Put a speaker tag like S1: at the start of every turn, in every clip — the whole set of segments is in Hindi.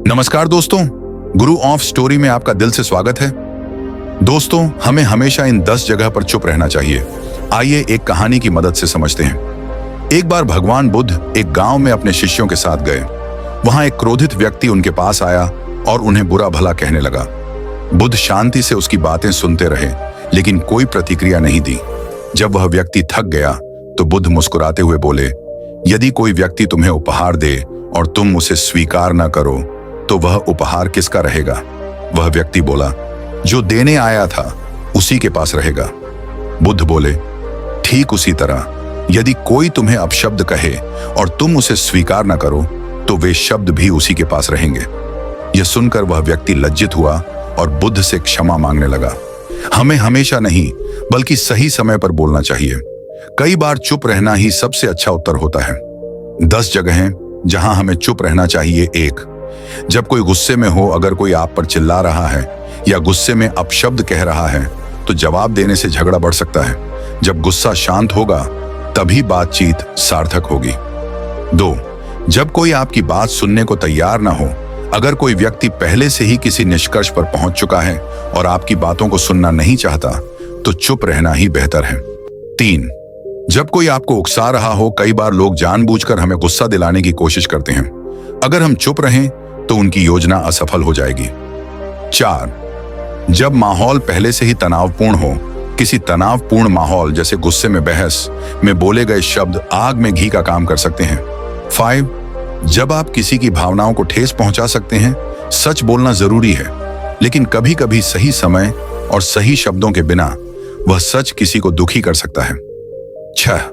S1: नमस्कार दोस्तों, गुरु ऑफ स्टोरी में आपका दिल से स्वागत है। दोस्तों, हमें हमेशा इन 10 जगह पर चुप रहना चाहिए। आइए एक कहानी की मदद से समझते हैं। एक बार भगवान बुद्ध एक गांव में अपने शिष्यों के साथ गए। वहां एक क्रोधित व्यक्ति उनके पास आया और उन्हें बुरा भला कहने लगा। बुद्ध शांति से उसकी बातें सुनते रहे, लेकिन कोई प्रतिक्रिया नहीं दी। जब वह व्यक्ति थक गया तो बुद्ध मुस्कुराते हुए बोले, यदि कोई व्यक्ति तुम्हें उपहार दे और तुम उसे स्वीकार न करो तो वह उपहार किसका रहेगा? वह व्यक्ति बोला, जो देने आया था उसी के पास रहेगा। बुद्ध बोले, ठीक उसी तरह यदि कोई तुम्हें अपशब्द कहे और तुम उसे स्वीकार न करो तो वे शब्द भी उसी के पास रहेंगे। यह सुनकर वह व्यक्ति लज्जित हुआ और बुद्ध से क्षमा मांगने लगा। हमें हमेशा नहीं बल्कि सही समय पर बोलना चाहिए। कई बार चुप रहना ही सबसे अच्छा उत्तर होता है। 10 जगहें जहां हमें चुप रहना चाहिए। 1, जब कोई गुस्से में हो, अगर कोई आप पर चिल्ला रहा है या गुस्से में अपशब्द कह रहा है तो जवाब देने से झगड़ा बढ़ सकता है। जब गुस्सा शांत होगा तभी बातचीत सार्थक होगी। 2, जब कोई आपकी बात सुनने को तैयार ना हो, अगर कोई व्यक्ति पहले से ही किसी निष्कर्ष पर पहुंच चुका है और आपकी बातों को सुनना नहीं चाहता तो चुप रहना ही बेहतर है। 3, जब कोई आपको उकसा रहा हो, कई बार लोग जानबूझकर हमें गुस्सा दिलाने की कोशिश करते हैं। अगर हम चुप रहें तो उनकी योजना असफल हो जाएगी। 4, जब माहौल पहले से ही तनावपूर्ण हो, किसी तनावपूर्ण माहौल जैसे गुस्से में बहस में बोले गए शब्द आग में घी का काम कर सकते हैं। 5, जब आप किसी की भावनाओं को ठेस पहुंचा सकते हैं। सच बोलना जरूरी है, लेकिन कभी कभी सही समय और सही शब्दों के बिना वह सच किसी को दुखी कर सकता है। 6,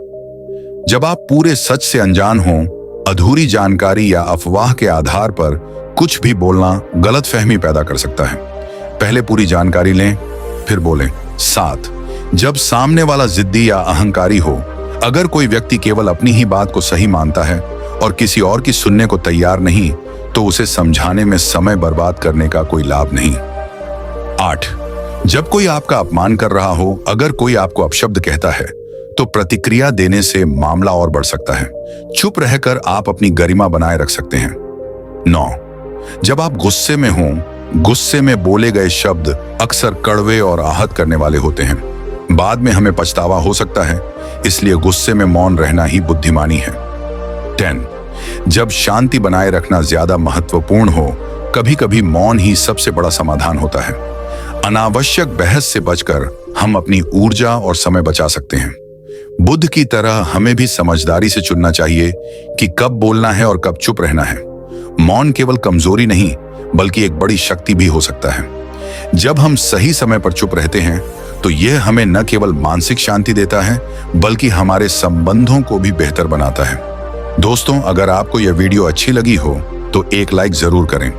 S1: जब आप पूरे सच से अनजान हों, अधूरी जानकारी या अफवाह के आधार पर कुछ भी बोलना गलतफहमी पैदा कर सकता है। पहले पूरी जानकारी लें, फिर बोलें। 7, जब सामने वाला जिद्दी या अहंकारी हो, अगर कोई व्यक्ति केवल अपनी ही बात को सही मानता है और किसी और की सुनने को तैयार नहीं, तो उसे समझाने में समय बर्बाद करने का कोई लाभ नहीं। 8, जब कोई आपका अपमान कर रहा हो, अगर कोई आपको अपशब्द कहता है तो प्रतिक्रिया देने से मामला और बढ़ सकता है। चुप रहकर आप अपनी गरिमा बनाए रख सकते हैं। 9, जब आप गुस्से में हों, गुस्से में बोले गए शब्द अक्सर कड़वे और आहत करने वाले होते हैं। बाद में हमें पछतावा हो सकता है, इसलिए गुस्से में मौन रहना ही बुद्धिमानी है। 10, जब शांति बनाए रखना ज्यादा महत्वपूर्ण हो, कभी कभी मौन ही सबसे बड़ा समाधान होता है। अनावश्यक बहस से बचकर हम अपनी ऊर्जा और समय बचा सकते हैं। बुद्ध की तरह हमें भी समझदारी से चुनना चाहिए कि कब बोलना है और कब चुप रहना है। मौन केवल कमजोरी नहीं बल्कि एक बड़ी शक्ति भी हो सकता है। जब हम सही समय पर चुप रहते हैं तो यह हमें न केवल मानसिक शांति देता है बल्कि हमारे संबंधों को भी बेहतर बनाता है। दोस्तों, अगर आपको यह वीडियो अच्छी लगी हो तो एक लाइक जरूर करें।